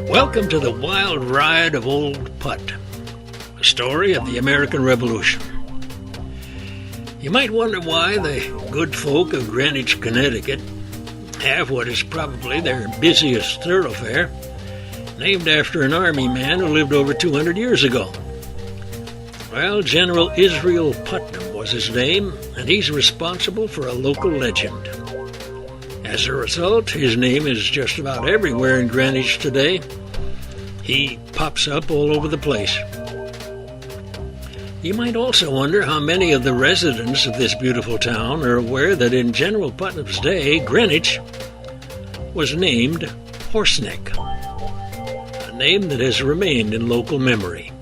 Welcome to the wild ride of Old Put, a story of the American Revolution. You might wonder why the good folk of Greenwich, Connecticut have what is probably their busiest thoroughfare, named after an army man who lived over 200 years ago. Well, General Israel Putnam was his name, and he's responsible for a local legend. As a result, his name is just about everywhere in Greenwich today. He pops up all over the place. You might also wonder how many of the residents of this beautiful town are aware that in General Putnam's day, Greenwich was named Horseneck, a name that has remained in local memory.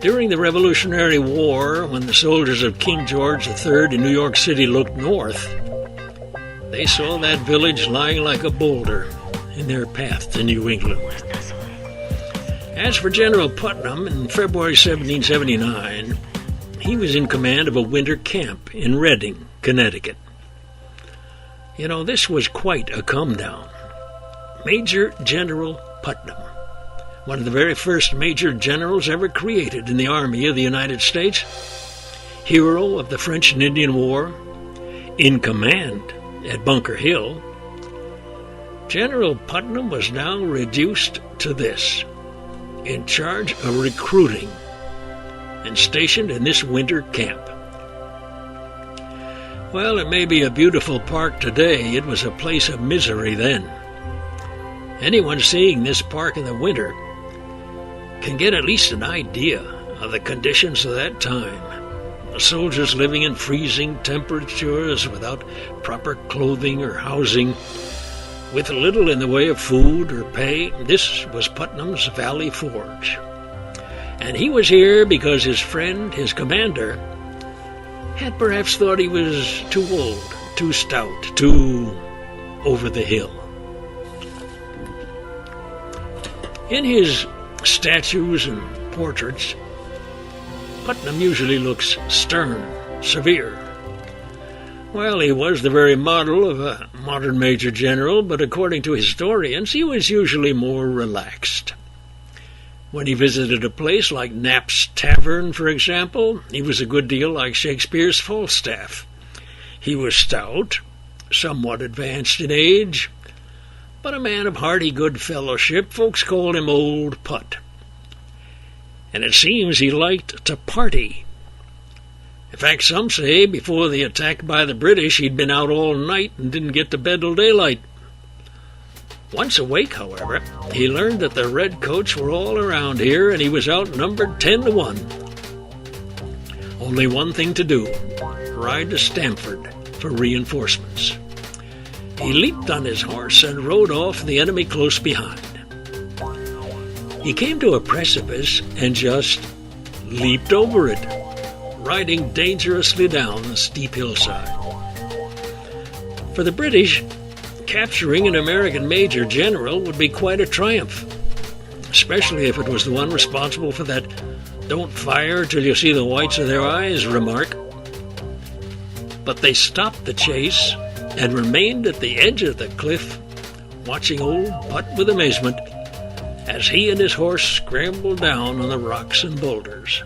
During the Revolutionary War, when the soldiers of King George III in New York City looked north, they saw that village lying like a boulder in their path to New England. As for General Putnam, in February 1779, he was in command of a winter camp in Reading, Connecticut. You know, this was quite a come-down. Major General Putnam, one of the very first major generals ever created in the Army of the United States, hero of the French and Indian War, in command at Bunker Hill, General Putnam was now reduced to this: in charge of recruiting and stationed in this winter camp. Well, it may be a beautiful park today. It was a place of misery then. Anyone seeing this park in the winter can get at least an idea of the conditions of that time. The soldiers living in freezing temperatures without proper clothing or housing, with little in the way of food or pay. This was Putnam's Valley Forge. And he was here because his friend, his commander, had perhaps thought he was too old, too stout, too over the hill. In his statues and portraits, Putnam usually looks stern, severe. Well, he was the very model of a modern major general, but according to historians, he was usually more relaxed. When he visited a place like Knapp's Tavern, for example, he was a good deal like Shakespeare's Falstaff. He was stout, somewhat advanced in age, but a man of hearty good fellowship. Folks called him Old Put. And it seems he liked to party. In fact, some say before the attack by the British, he'd been out all night and didn't get to bed till daylight. Once awake, however, he learned that the redcoats were all around here, and he was outnumbered 10-1. Only one thing to do: ride to Stamford for reinforcements. He leaped on his horse and rode off, the enemy close behind. He came to a precipice and just leaped over it, riding dangerously down the steep hillside. For the British, capturing an American major general would be quite a triumph, especially if it was the one responsible for that "don't fire till you see the whites of their eyes" remark. But they stopped the chase and remained at the edge of the cliff, watching Old Put with amazement as he and his horse scrambled down on the rocks and boulders.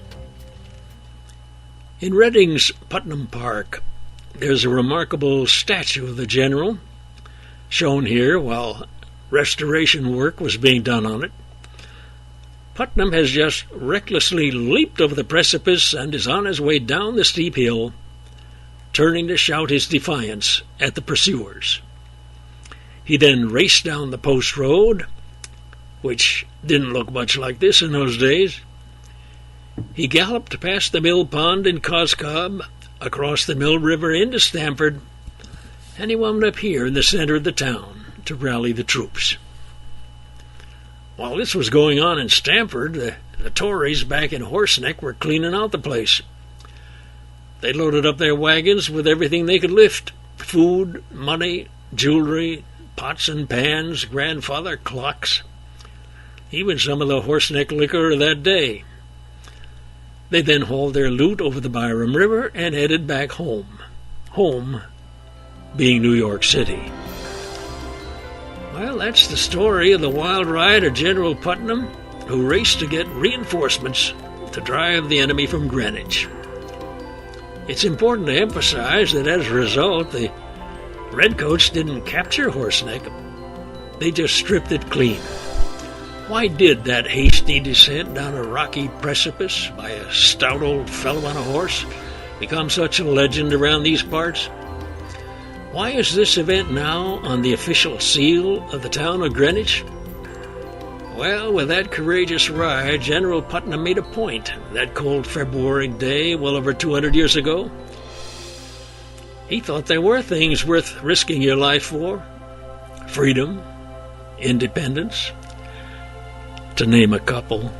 In Reading's Putnam Park, there's a remarkable statue of the general, shown here while restoration work was being done on it. Putnam has just recklessly leaped over the precipice and is on his way down the steep hill, turning to shout his defiance at the pursuers. He then raced down the post road, which didn't look much like this in those days. He galloped past the mill pond in Coscob, across the Mill River into Stamford, and he wound up here in the center of the town to rally the troops. While this was going on in Stamford, the Tories back in Horseneck were cleaning out the place. They loaded up their wagons with everything they could lift: food, money, jewelry, pots and pans, grandfather clocks, even some of the Horseneck liquor of that day. They then hauled their loot over the Byram River and headed back home. Home being New York City. Well, that's the story of the wild ride of General Putnam, who raced to get reinforcements to drive the enemy from Greenwich. It's important to emphasize that as a result, the Redcoats didn't capture Horseneck. They just stripped it clean. Why did that hasty descent down a rocky precipice by a stout old fellow on a horse become such a legend around these parts? Why is this event now on the official seal of the town of Greenwich? Well, with that courageous ride, General Putnam made a point that cold February day well over 200 years ago. He thought there were things worth risking your life for. Freedom, independence, to name a couple.